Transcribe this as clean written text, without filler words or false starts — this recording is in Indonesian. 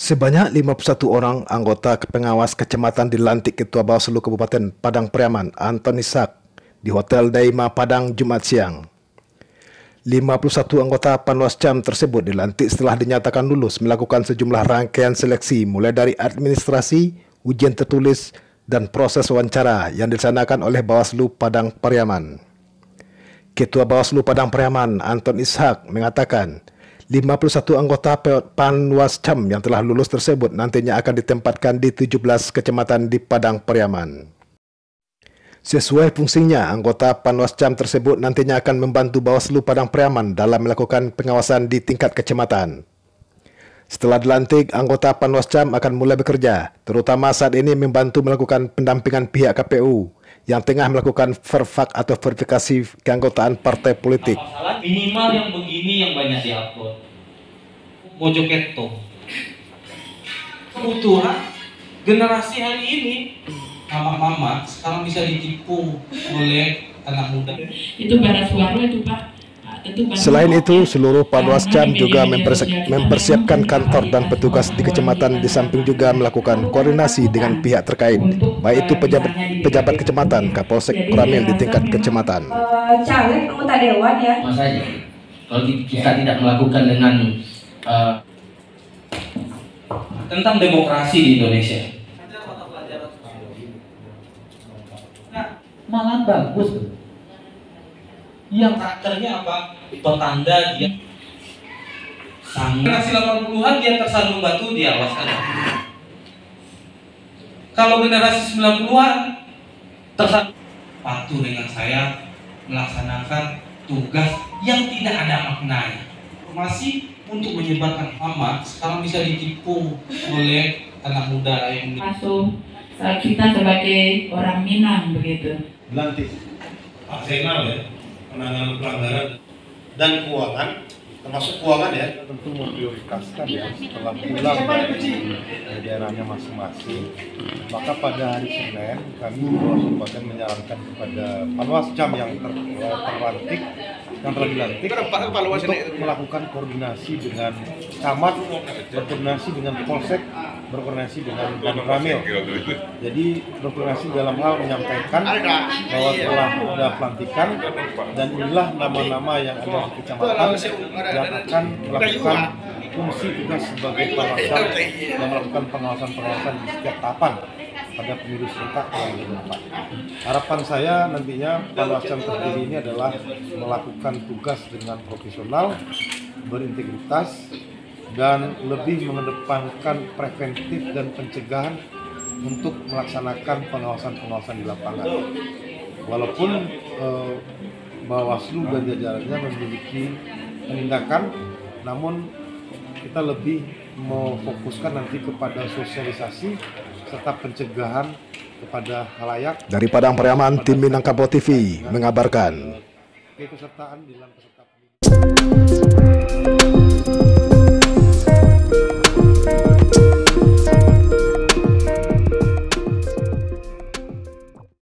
Sebanyak 51 orang anggota pengawas kecamatan dilantik Ketua Bawaslu Kabupaten Padang Pariaman, Anton Ishak, di Hotel Daima Padang Jumat siang. 51 anggota Panwascam tersebut dilantik setelah dinyatakan lulus melakukan sejumlah rangkaian seleksi mulai dari administrasi, ujian tertulis, dan proses wawancara yang dilaksanakan oleh Bawaslu Padang Pariaman. Ketua Bawaslu Padang Pariaman, Anton Ishak, mengatakan 51 anggota Panwascam yang telah lulus tersebut nantinya akan ditempatkan di 17 kecamatan di Padang Pariaman. Sesuai fungsinya, anggota Panwascam tersebut nantinya akan membantu Bawaslu Padang Pariaman dalam melakukan pengawasan di tingkat kecamatan. Setelah dilantik, anggota Panwascam akan mulai bekerja, terutama saat ini membantu melakukan pendampingan pihak KPU yang tengah melakukan verfak atau verifikasi keanggotaan partai politik. Masalah minimal yang begini yang banyak diupload. Mojokerto. Kebutuhan generasi hari ini, mama-mama sekarang bisa ditipu oleh anak muda. Itu bara suara itu Pak. Selain itu, seluruh Panwascam juga mempersiapkan kantor dan petugas di kecamatan, di samping juga melakukan koordinasi dengan pihak terkait, baik itu pejabat kecamatan, Kapolsek Koramil di tingkat kecamatan. Caleg anggota dewan ya. Mas saja, kalau kita tidak melakukan dengan tentang demokrasi di Indonesia, malah bagus. Yang karakternya apa? Petanda dia generasi 80-an dia tersandung batu, dia awaskan. Kalau generasi 90-an tersandung patuh dengan saya melaksanakan tugas yang tidak ada maknanya. Masih untuk menyebarkan fama sekarang bisa ditipu oleh anak muda yang masuk kita sebagai orang Minang begitu. Dilantik Arsenal ya, penanganan pelanggaran dan keuangan, termasuk keuangan ya, tentu memprioritaskan ya setelah pulang dari daerahnya masing-masing. Maka pada hari Senin kami Bawaslu Kabupaten menyarankan kepada Panwascam yang terlantik, yang telah dilantik, untuk melakukan koordinasi dengan camat, berkoordinasi dengan Polsek, berkoordinasi dengan Koramil. Jadi berkoordinasi dalam hal menyampaikan bahwa telah ada pelantikan dan inilah nama-nama yang ada di kecamatan yang akan melakukan fungsi tugas sebagai Panwascam yang melakukan pengawasan-pengawasan di setiap tahapan pada pemilu serentak yang ke-2024. Harapan saya nantinya Panwascam terpilih ini adalah melakukan tugas dengan profesional, berintegritas, dan lebih mengedepankan preventif dan pencegahan untuk melaksanakan pengawasan-pengawasan di lapangan. Walaupun Bawaslu dan jajarannya memiliki penindakan, namun kita lebih memfokuskan nanti kepada sosialisasi serta pencegahan kepada halayak. Dari Padang Pariaman, tim Minangkabau TV mengabarkan. Keikutsertaan di dalam peserta pemilu.